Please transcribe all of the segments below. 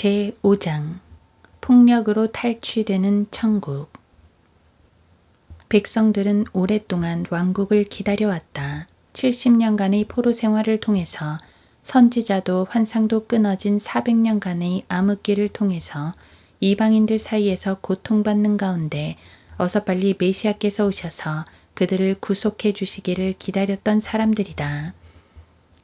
제5장 폭력으로 탈취되는 천국. 백성들은 오랫동안 왕국을 기다려왔다. 70년간의 포로 생활을 통해서 선지자도 환상도 끊어진 400년간의 암흑기를 통해서 이방인들 사이에서 고통받는 가운데 어서 빨리 메시아께서 오셔서 그들을 구속해 주시기를 기다렸던 사람들이다.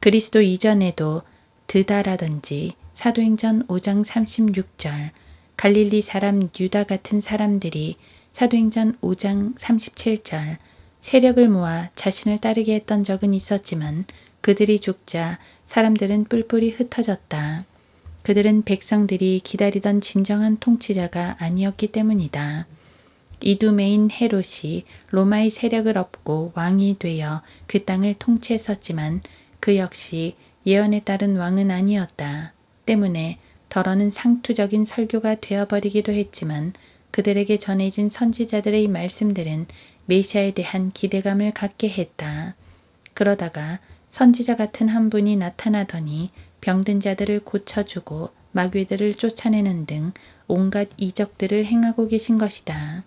그리스도 이전에도 드다라든지 사도행전 5장 36절, 갈릴리 사람 유다 같은 사람들이 사도행전 5장 37절 세력을 모아 자신을 따르게 했던 적은 있었지만 그들이 죽자 사람들은 뿔뿔이 흩어졌다. 그들은 백성들이 기다리던 진정한 통치자가 아니었기 때문이다. 이두메인 헤롯이 로마의 세력을 업고 왕이 되어 그 땅을 통치했었지만 그 역시 예언에 따른 왕은 아니었다. 때문에 더러는 상투적인 설교가 되어버리기도 했지만 그들에게 전해진 선지자들의 말씀들은 메시아에 대한 기대감을 갖게 했다. 그러다가 선지자 같은 한 분이 나타나더니 병든 자들을 고쳐주고 마귀들을 쫓아내는 등 온갖 이적들을 행하고 계신 것이다.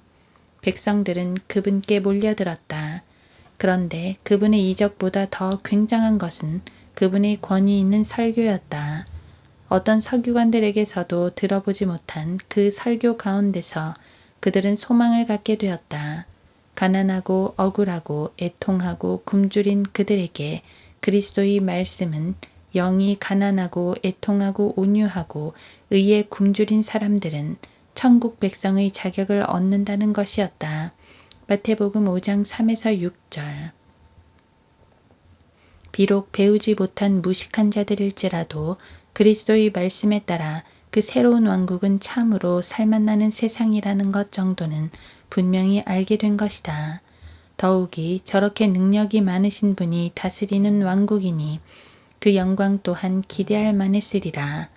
백성들은 그분께 몰려들었다. 그런데 그분의 이적보다 더 굉장한 것은 그분의 권위 있는 설교였다. 어떤 서기관들에게서도 들어보지 못한 그 설교 가운데서 그들은 소망을 갖게 되었다. 가난하고 억울하고 애통하고 굶주린 그들에게 그리스도의 말씀은 영이 가난하고 애통하고 온유하고 의에 굶주린 사람들은 천국 백성의 자격을 얻는다는 것이었다. 마태복음 5장 3에서 6절. 비록 배우지 못한 무식한 자들일지라도 그리스도의 말씀에 따라 그 새로운 왕국은 참으로 살맛나는 세상이라는 것 정도는 분명히 알게 된 것이다. 더욱이 저렇게 능력이 많으신 분이 다스리는 왕국이니 그 영광 또한 기대할 만했으리라.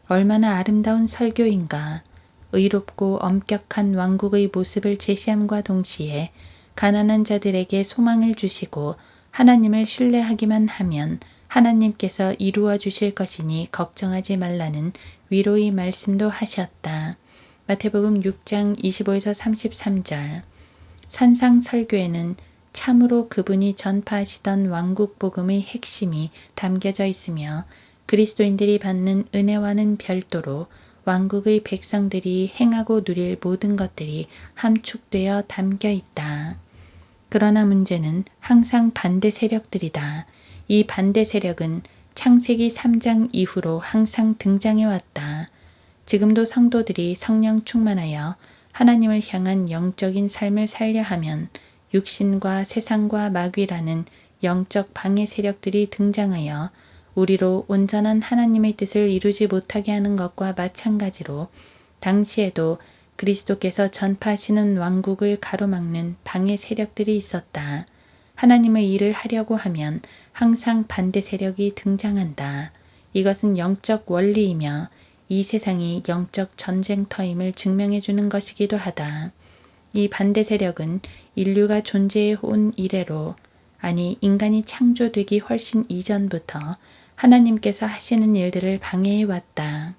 얼마나 아름다운 설교인가. 의롭고 엄격한 왕국의 모습을 제시함과 동시에 가난한 자들에게 소망을 주시고 하나님을 신뢰하기만 하면 하나님께서 이루어 주실 것이니 걱정하지 말라는 위로의 말씀도 하셨다. 마태복음 6장 25에서 33절. 산상 설교에는 참으로 그분이 전파하시던 왕국 복음의 핵심이 담겨져 있으며 그리스도인들이 받는 은혜와는 별도로 왕국의 백성들이 행하고 누릴 모든 것들이 함축되어 담겨 있다. 그러나 문제는 항상 반대 세력들이다. 이 반대 세력은 창세기 3장 이후로 항상 등장해 왔다. 지금도 성도들이 성령 충만하여 하나님을 향한 영적인 삶을 살려 하면 육신과 세상과 마귀라는 영적 방해 세력들이 등장하여 우리로 온전한 하나님의 뜻을 이루지 못하게 하는 것과 마찬가지로 당시에도 그리스도께서 전파하시는 왕국을 가로막는 방해 세력들이 있었다. 하나님의 일을 하려고 하면 항상 반대 세력이 등장한다. 이것은 영적 원리이며 이 세상이 영적 전쟁터임을 증명해 주는 것이기도 하다. 이 반대 세력은 인류가 존재해 온 이래로, 아니 인간이 창조되기 훨씬 이전부터 하나님께서 하시는 일들을 방해해 왔다.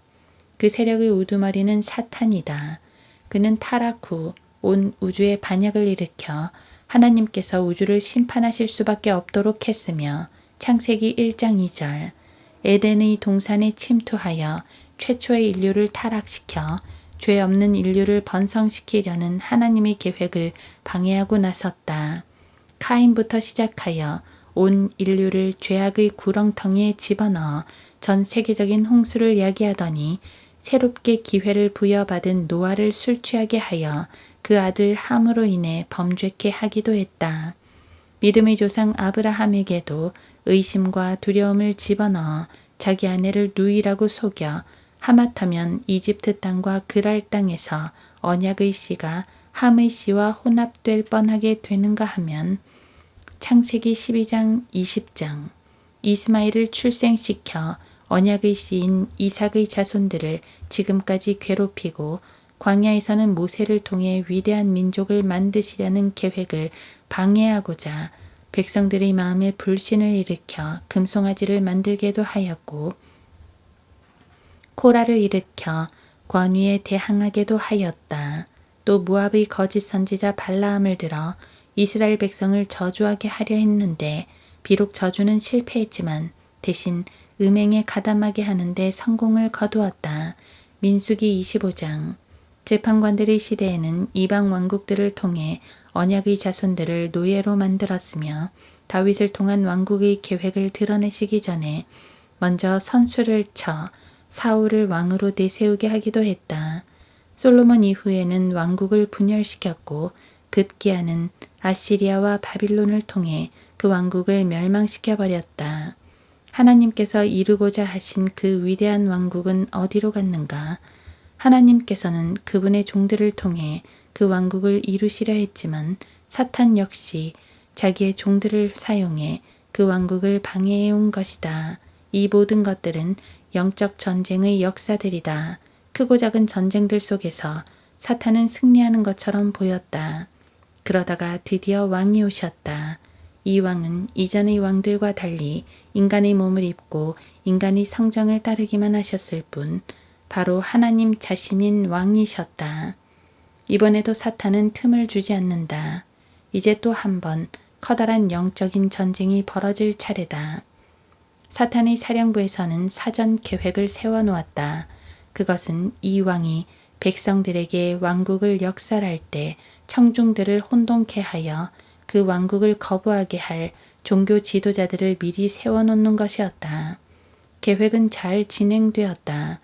그 세력의 우두머리는 사탄이다. 그는 타락 후 온 우주에 반역을 일으켜 하나님께서 우주를 심판하실 수밖에 없도록 했으며 창세기 1장 2절 에덴의 동산에 침투하여 최초의 인류를 타락시켜 죄 없는 인류를 번성시키려는 하나님의 계획을 방해하고 나섰다. 카인부터 시작하여 온 인류를 죄악의 구렁텅이에 집어넣어 전 세계적인 홍수를 야기하더니 새롭게 기회를 부여받은 노아를 술 취하게 하여 그 아들 함으로 인해 범죄케 하기도 했다. 믿음의 조상 아브라함에게도 의심과 두려움을 집어넣어 자기 아내를 누이라고 속여 하마터면 이집트 땅과 그랄 땅에서 언약의 씨가 함의 씨와 혼합될 뻔하게 되는가 하면 창세기 12장 20장 이스마엘을 출생시켜 언약의 씨인 이삭의 자손들을 지금까지 괴롭히고 광야에서는 모세를 통해 위대한 민족을 만드시려는 계획을 방해하고자 백성들의 마음에 불신을 일으켜 금송아지를 만들게도 하였고 코라를 일으켜 권위에 대항하게도 하였다. 또 모압의 거짓 선지자 발라함을 들어 이스라엘 백성을 저주하게 하려 했는데 비록 저주는 실패했지만 대신 음행에 가담하게 하는데 성공을 거두었다. 민수기 25장. 재판관들의 시대에는 이방 왕국들을 통해 언약의 자손들을 노예로 만들었으며 다윗을 통한 왕국의 계획을 드러내시기 전에 먼저 선수를 쳐 사울을 왕으로 내세우게 하기도 했다. 솔로몬 이후에는 왕국을 분열시켰고 급기야는 아시리아와 바빌론을 통해 그 왕국을 멸망시켜버렸다. 하나님께서 이루고자 하신 그 위대한 왕국은 어디로 갔는가? 하나님께서는 그분의 종들을 통해 그 왕국을 이루시려 했지만 사탄 역시 자기의 종들을 사용해 그 왕국을 방해해 온 것이다. 이 모든 것들은 영적 전쟁의 역사들이다. 크고 작은 전쟁들 속에서 사탄은 승리하는 것처럼 보였다. 그러다가 드디어 왕이 오셨다. 이 왕은 이전의 왕들과 달리 인간의 몸을 입고 인간의 성정을 따르기만 하셨을 뿐 바로 하나님 자신인 왕이셨다. 이번에도 사탄은 틈을 주지 않는다. 이제 또 한 번 커다란 영적인 전쟁이 벌어질 차례다. 사탄의 사령부에서는 사전 계획을 세워놓았다. 그것은 이 왕이 백성들에게 왕국을 역살할 때 청중들을 혼동케 하여 그 왕국을 거부하게 할 종교 지도자들을 미리 세워놓는 것이었다. 계획은 잘 진행되었다.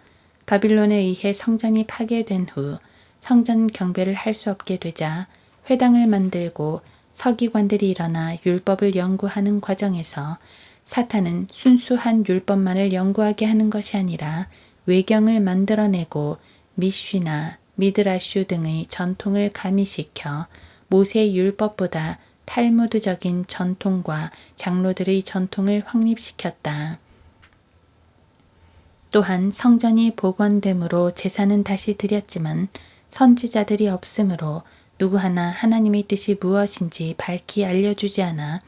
바빌론에 의해 성전이 파괴된 후 성전 경배를 할 수 없게 되자 회당을 만들고 서기관들이 일어나 율법을 연구하는 과정에서 사탄은 순수한 율법만을 연구하게 하는 것이 아니라 외경을 만들어내고 미쉬나 미드라슈 등의 전통을 가미시켜 모세의 율법보다 탈무드적인 전통과 장로들의 전통을 확립시켰다. 또한 성전이 복원됨으로 제사는 다시 드렸지만 선지자들이 없으므로 누구 하나 하나님의 뜻이 무엇인지 밝히 알려주지 않아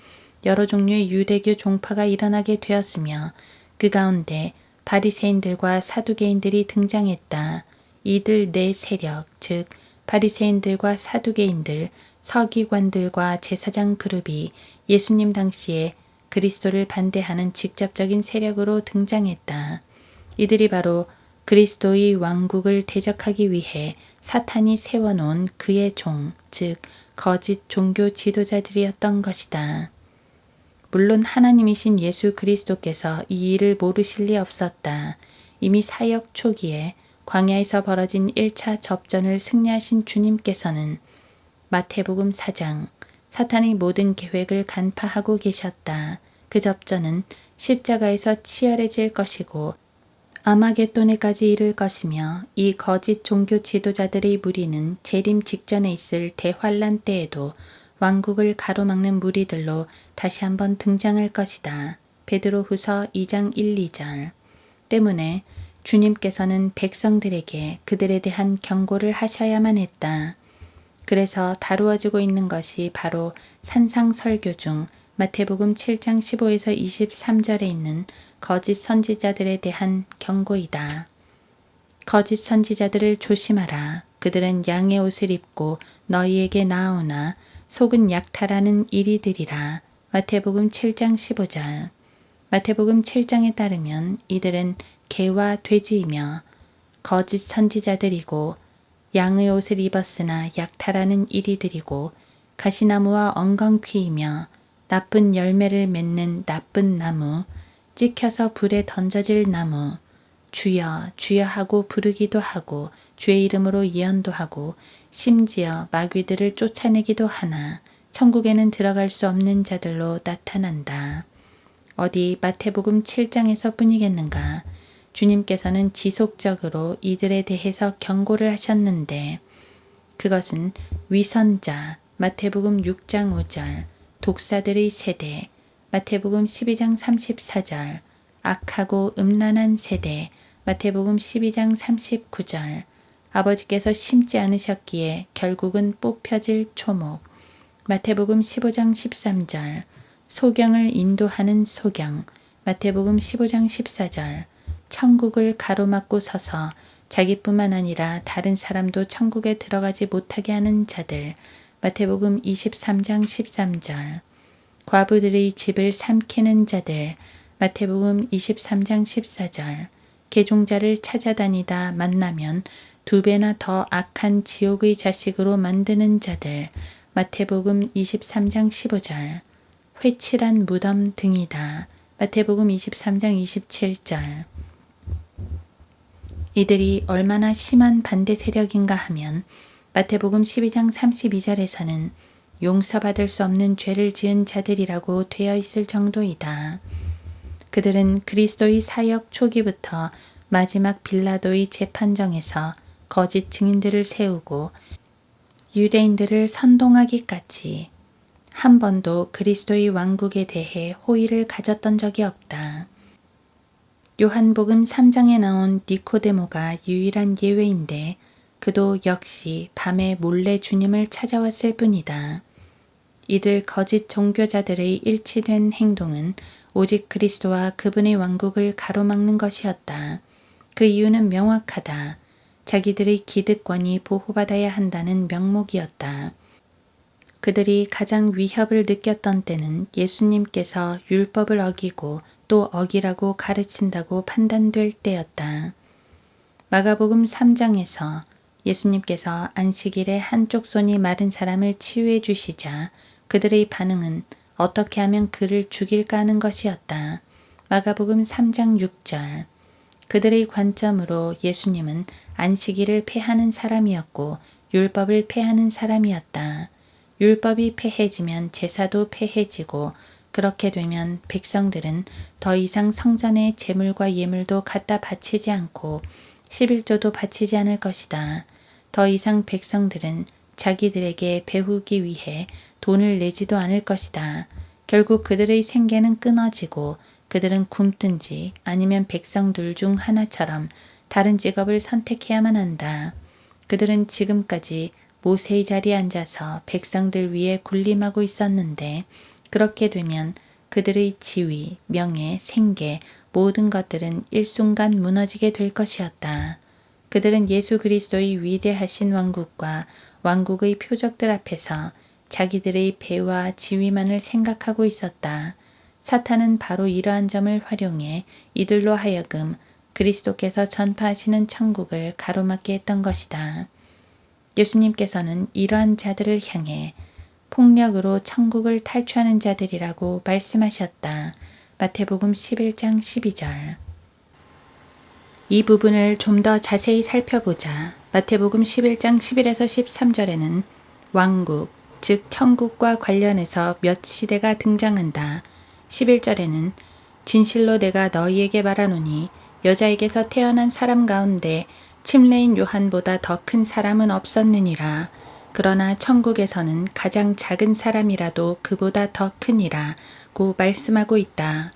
여러 종류의 유대교 종파가 일어나게 되었으며 그 가운데 바리새인들과 사두개인들이 등장했다. 이들 네 세력, 즉 바리새인들과 사두개인들, 서기관들과 제사장 그룹이 예수님 당시에 그리스도를 반대하는 직접적인 세력으로 등장했다. 이들이 바로 그리스도의 왕국을 대적하기 위해 사탄이 세워놓은 그의 종, 즉 거짓 종교 지도자들이었던 것이다. 물론 하나님이신 예수 그리스도께서 이 일을 모르실 리 없었다. 이미 사역 초기에 광야에서 벌어진 1차 접전을 승리하신 주님께서는 마태복음 4장 사탄의 모든 계획을 간파하고 계셨다. 그 접전은 십자가에서 치열해질 것이고 아마겟돈에까지 이를 것이며 이 거짓 종교 지도자들의 무리는 재림 직전에 있을 대환란 때에도 왕국을 가로막는 무리들로 다시 한번 등장할 것이다. 베드로후서 2장 1, 2절. 때문에 주님께서는 백성들에게 그들에 대한 경고를 하셔야만 했다. 그래서 다루어지고 있는 것이 바로 산상설교 중 마태복음 7장 15에서 23절에 있는 거짓 선지자들에 대한 경고이다. 거짓 선지자들을 조심하라. 그들은 양의 옷을 입고 너희에게 나아오나 속은 약탈하는 이리들이라. 마태복음 7장 15절. 마태복음 7장에 따르면 이들은 개와 돼지이며 거짓 선지자들이고 양의 옷을 입었으나 약탈하는 이리들이고 가시나무와 엉겅퀴이며 나쁜 열매를 맺는 나쁜 나무, 찍혀서 불에 던져질 나무, 주여 주여 하고 부르기도 하고 주의 이름으로 예언도 하고 심지어 마귀들을 쫓아내기도 하나 천국에는 들어갈 수 없는 자들로 나타난다. 어디 마태복음 7장에서 뿐이겠는가. 주님께서는 지속적으로 이들에 대해서 경고를 하셨는데 그것은 위선자 마태복음 6장 5절, 독사들의 세대 마태복음 12장 34절, 악하고 음란한 세대 마태복음 12장 39절, 아버지께서 심지 않으셨기에 결국은 뽑혀질 초목 마태복음 15장 13절, 소경을 인도하는 소경 마태복음 15장 14절, 천국을 가로막고 서서 자기뿐만 아니라 다른 사람도 천국에 들어가지 못하게 하는 자들. 마태복음 23장 13절. 과부들의 집을 삼키는 자들. 마태복음 23장 14절. 개종자를 찾아다니다 만나면 2배나 더 악한 지옥의 자식으로 만드는 자들. 마태복음 23장 15절. 회칠한 무덤 등이다. 마태복음 23장 27절. 이들이 얼마나 심한 반대 세력인가 하면 마태복음 12장 32절에서는 용서받을 수 없는 죄를 지은 자들이라고 되어 있을 정도이다. 그들은 그리스도의 사역 초기부터 마지막 빌라도의 재판정에서 거짓 증인들을 세우고 유대인들을 선동하기까지 한 번도 그리스도의 왕국에 대해 호의를 가졌던 적이 없다. 요한복음 3장에 나온 니코데모가 유일한 예외인데 그도 역시 밤에 몰래 주님을 찾아왔을 뿐이다. 이들 거짓 종교자들의 일치된 행동은 오직 그리스도와 그분의 왕국을 가로막는 것이었다. 그 이유는 명확하다. 자기들의 기득권이 보호받아야 한다는 명목이었다. 그들이 가장 위협을 느꼈던 때는 예수님께서 율법을 어기고 또 어기라고 가르친다고 판단될 때였다. 마가복음 3장에서 예수님께서 안식일에 한쪽 손이 마른 사람을 치유해 주시자 그들의 반응은 어떻게 하면 그를 죽일까 하는 것이었다. 마가복음 3장 6절. 그들의 관점으로 예수님은 안식일을 폐하는 사람이었고 율법을 폐하는 사람이었다. 율법이 폐해지면 제사도 폐해지고 그렇게 되면 백성들은 더 이상 성전에 제물과 예물도 갖다 바치지 않고 11조도 바치지 않을 것이다. 더 이상 백성들은 자기들에게 배우기 위해 돈을 내지도 않을 것이다. 결국 그들의 생계는 끊어지고 그들은 굶든지 아니면 백성들 중 하나처럼 다른 직업을 선택해야만 한다. 그들은 지금까지 모세의 자리에 앉아서 백성들 위에 군림하고 있었는데 그렇게 되면 그들의 지위, 명예, 생계 모든 것들은 일순간 무너지게 될 것이었다. 그들은 예수 그리스도의 위대하신 왕국과 왕국의 표적들 앞에서 자기들의 배와 지위만을 생각하고 있었다. 사탄은 바로 이러한 점을 활용해 이들로 하여금 그리스도께서 전파하시는 천국을 가로막게 했던 것이다. 예수님께서는 이러한 자들을 향해 폭력으로 천국을 탈취하는 자들이라고 말씀하셨다. 마태복음 11장 12절. 이 부분을 좀 더 자세히 살펴보자. 마태복음 11장 11에서 13절에는 왕국, 즉 천국과 관련해서 몇 시대가 등장한다. 11절에는 진실로 내가 너희에게 말하노니 여자에게서 태어난 사람 가운데 침례인 요한보다 더 큰 사람은 없었느니라. 그러나 천국에서는 가장 작은 사람이라도 그보다 더 크니라고 말씀하고 있다.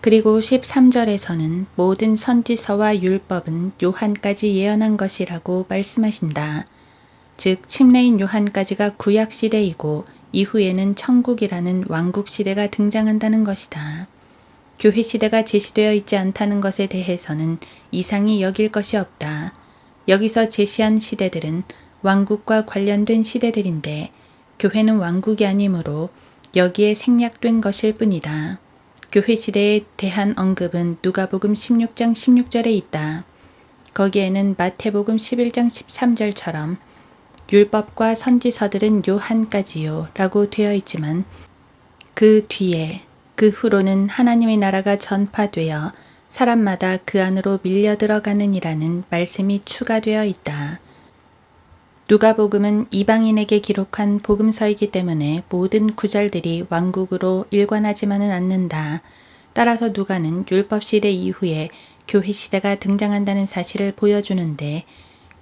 그리고 13절에서는 모든 선지서와 율법은 요한까지 예언한 것이라고 말씀하신다. 즉 침례인 요한까지가 구약시대이고 이후에는 천국이라는 왕국시대가 등장한다는 것이다. 교회시대가 제시되어 있지 않다는 것에 대해서는 이상히 여길 것이 없다. 여기서 제시한 시대들은 왕국과 관련된 시대들인데 교회는 왕국이 아니므로 여기에 생략된 것일 뿐이다. 교회 시대에 대한 언급은 누가복음 16장 16절에 있다. 거기에는 마태복음 11장 13절처럼 율법과 선지서들은 요한까지요 라고 되어 있지만 그 뒤에 그 후로는 하나님의 나라가 전파되어 사람마다 그 안으로 밀려 들어가느니라는 말씀이 추가되어 있다. 누가복음은 이방인에게 기록한 복음서이기 때문에 모든 구절들이 왕국으로 일관하지만은 않는다. 따라서 누가는 율법시대 이후에 교회시대가 등장한다는 사실을 보여주는데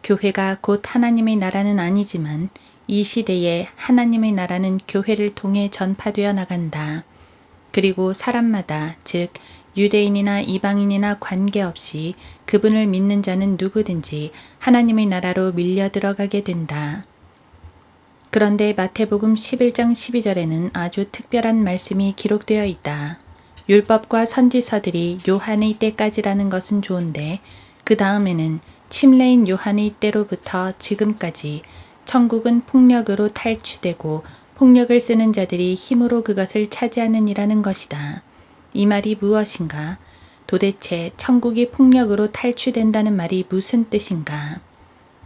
교회가 곧 하나님의 나라는 아니지만 이 시대에 하나님의 나라는 교회를 통해 전파되어 나간다. 그리고 사람마다 즉 유대인이나 이방인이나 관계없이 그분을 믿는 자는 누구든지 하나님의 나라로 밀려 들어가게 된다. 그런데 마태복음 11장 12절에는 아주 특별한 말씀이 기록되어 있다. 율법과 선지서들이 요한의 때까지라는 것은 좋은데 그 다음에는 침례인 요한의 때로부터 지금까지 천국은 폭력으로 탈취되고 폭력을 쓰는 자들이 힘으로 그것을 차지하느니라는 것이다. 이 말이 무엇인가? 도대체 천국이 폭력으로 탈취된다는 말이 무슨 뜻인가?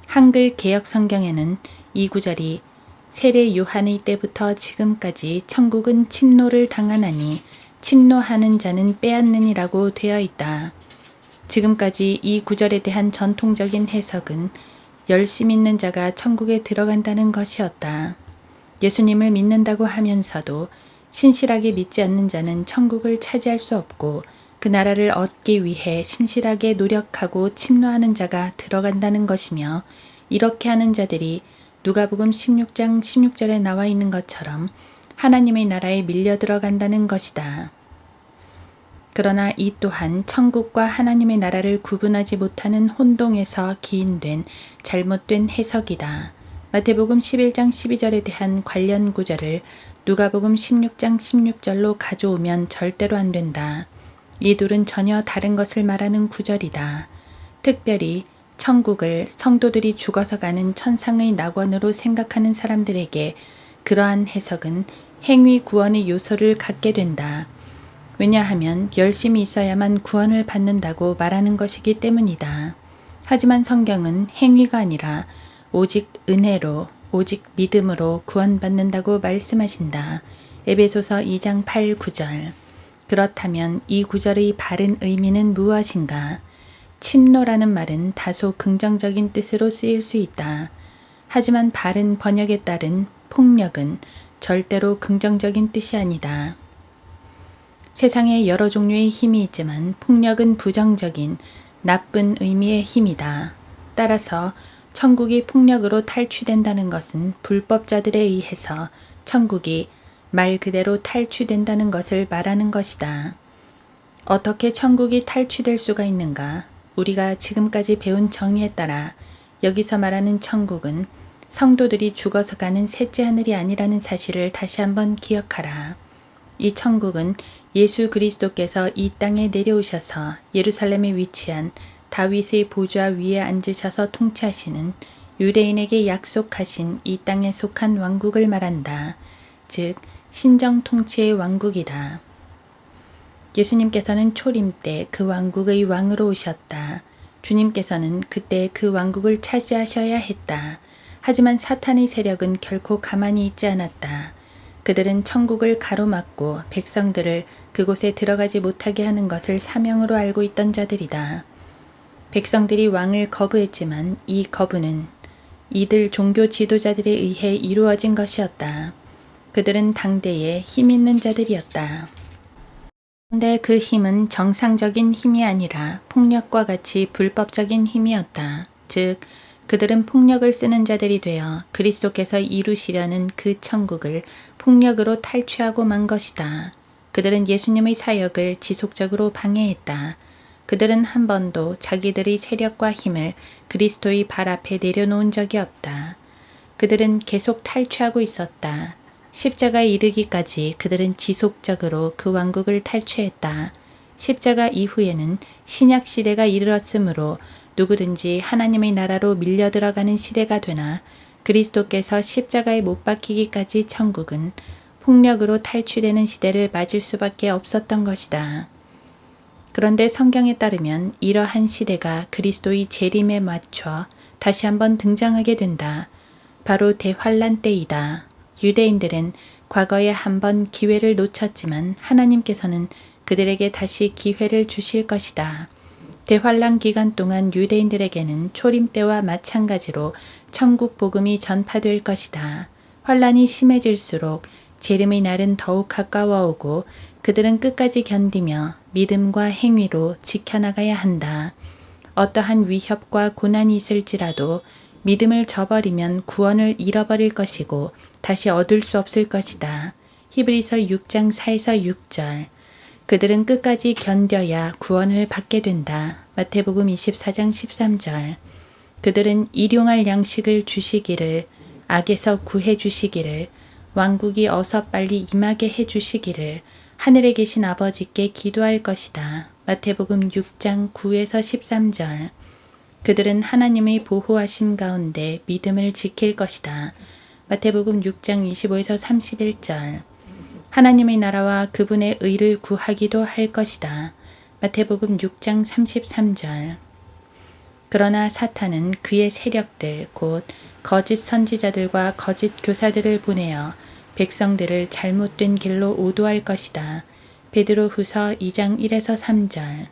한글 개역 성경에는 이 구절이 세례 요한의 때부터 지금까지 천국은 침노를 당하나니 침노하는 자는 빼앗느니라고 되어 있다. 지금까지 이 구절에 대한 전통적인 해석은 열심 있는 자가 천국에 들어간다는 것이었다. 예수님을 믿는다고 하면서도 신실하게 믿지 않는 자는 천국을 차지할 수 없고 그 나라를 얻기 위해 신실하게 노력하고 침노하는 자가 들어간다는 것이며 이렇게 하는 자들이 누가복음 16장 16절에 나와 있는 것처럼 하나님의 나라에 밀려 들어간다는 것이다. 그러나 이 또한 천국과 하나님의 나라를 구분하지 못하는 혼동에서 기인된 잘못된 해석이다. 마태복음 11장 12절에 대한 관련 구절을 누가복음 16장 16절로 가져오면 절대로 안 된다. 이 둘은 전혀 다른 것을 말하는 구절이다. 특별히 천국을 성도들이 죽어서 가는 천상의 낙원으로 생각하는 사람들에게 그러한 해석은 행위 구원의 요소를 갖게 된다. 왜냐하면 열심히 있어야만 구원을 받는다고 말하는 것이기 때문이다. 하지만 성경은 행위가 아니라 오직 은혜로, 오직 믿음으로 구원받는다고 말씀하신다. 에베소서 2장 8, 9절. 그렇다면 이 구절의 바른 의미는 무엇인가? 침노라는 말은 다소 긍정적인 뜻으로 쓰일 수 있다. 하지만 바른 번역에 따른 폭력은 절대로 긍정적인 뜻이 아니다. 세상에 여러 종류의 힘이 있지만 폭력은 부정적인 나쁜 의미의 힘이다. 따라서 천국이 폭력으로 탈취된다는 것은 불법자들에 의해서 천국이 말 그대로 탈취된다는 것을 말하는 것이다. 어떻게 천국이 탈취될 수가 있는가? 우리가 지금까지 배운 정의에 따라 여기서 말하는 천국은 성도들이 죽어서 가는 셋째 하늘이 아니라는 사실을 다시 한번 기억하라. 이 천국은 예수 그리스도께서 이 땅에 내려오셔서 예루살렘에 위치한 다윗의 보좌 위에 앉으셔서 통치하시는 유대인에게 약속하신 이 땅에 속한 왕국을 말한다. 즉 신정 통치의 왕국이다. 예수님께서는 초림 때 그 왕국의 왕으로 오셨다. 주님께서는 그때 그 왕국을 차지하셔야 했다. 하지만 사탄의 세력은 결코 가만히 있지 않았다. 그들은 천국을 가로막고 백성들을 그곳에 들어가지 못하게 하는 것을 사명으로 알고 있던 자들이다. 백성들이 왕을 거부했지만 이 거부는 이들 종교 지도자들에 의해 이루어진 것이었다. 그들은 당대에 힘 있는 자들이었다. 그런데 그 힘은 정상적인 힘이 아니라 폭력과 같이 불법적인 힘이었다. 즉, 그들은 폭력을 쓰는 자들이 되어 그리스도께서 이루시려는 그 천국을 폭력으로 탈취하고 만 것이다. 그들은 예수님의 사역을 지속적으로 방해했다. 그들은 한 번도 자기들의 세력과 힘을 그리스도의 발 앞에 내려놓은 적이 없다. 그들은 계속 탈취하고 있었다. 십자가에 이르기까지 그들은 지속적으로 그 왕국을 탈취했다. 십자가 이후에는 신약 시대가 이르렀으므로 누구든지 하나님의 나라로 밀려 들어가는 시대가 되나 그리스도께서 십자가에 못 박히기까지 천국은 폭력으로 탈취되는 시대를 맞을 수밖에 없었던 것이다. 그런데 성경에 따르면 이러한 시대가 그리스도의 재림에 맞춰 다시 한번 등장하게 된다. 바로 대환란 때이다. 유대인들은 과거에 한번 기회를 놓쳤지만 하나님께서는 그들에게 다시 기회를 주실 것이다. 대환란 기간 동안 유대인들에게는 초림 때와 마찬가지로 천국 복음이 전파될 것이다. 환란이 심해질수록 재림의 날은 더욱 가까워오고 그들은 끝까지 견디며 믿음과 행위로 지켜나가야 한다. 어떠한 위협과 고난이 있을지라도 믿음을 저버리면 구원을 잃어버릴 것이고 다시 얻을 수 없을 것이다. 히브리서 6장 4에서 6절. 그들은 끝까지 견뎌야 구원을 받게 된다. 마태복음 24장 13절. 그들은 일용할 양식을 주시기를, 악에서 구해 주시기를, 왕국이 어서 빨리 임하게 해 주시기를, 하늘에 계신 아버지께 기도할 것이다. 마태복음 6장 9에서 13절. 그들은 하나님의 보호하심 가운데 믿음을 지킬 것이다. 마태복음 6장 25에서 31절. 하나님의 나라와 그분의 의를 구하기도 할 것이다. 마태복음 6장 33절. 그러나 사탄은 그의 세력들 곧 거짓 선지자들과 거짓 교사들을 보내어 백성들을 잘못된 길로 오도할 것이다. 베드로후서 2장 1에서 3절.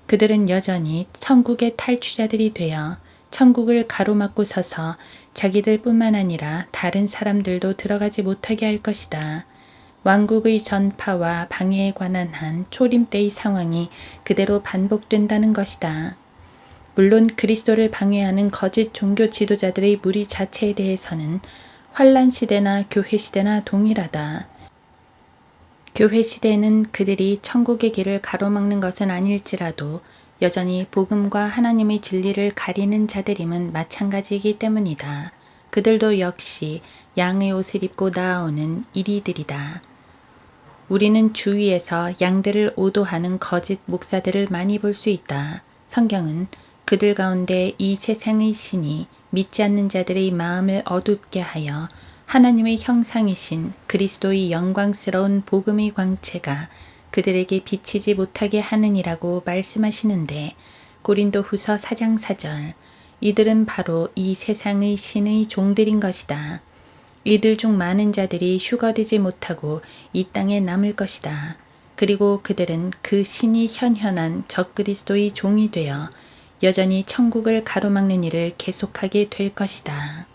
그들은 여전히 천국의 탈취자들이 되어 천국을 가로막고 서서 자기들뿐만 아니라 다른 사람들도 들어가지 못하게 할 것이다. 왕국의 전파와 방해에 관한 한 초림 때의 상황이 그대로 반복된다는 것이다. 물론 그리스도를 방해하는 거짓 종교 지도자들의 무리 자체에 대해서는 환란 시대나 교회 시대나 동일하다. 교회 시대에는 그들이 천국의 길을 가로막는 것은 아닐지라도 여전히 복음과 하나님의 진리를 가리는 자들임은 마찬가지이기 때문이다. 그들도 역시 양의 옷을 입고 나아오는 이리들이다. 우리는 주위에서 양들을 오도하는 거짓 목사들을 많이 볼 수 있다. 성경은 그들 가운데 이 세상의 신이 믿지 않는 자들의 마음을 어둡게 하여 하나님의 형상이신 그리스도의 영광스러운 복음의 광채가 그들에게 비치지 못하게 하느니라고 말씀하시는데 고린도후서 4장 4절. 이들은 바로 이 세상의 신의 종들인 것이다. 이들 중 많은 자들이 휴거되지 못하고 이 땅에 남을 것이다. 그리고 그들은 그 신이 현현한 적그리스도의 종이 되어 여전히 천국을 가로막는 일을 계속하게 될 것이다.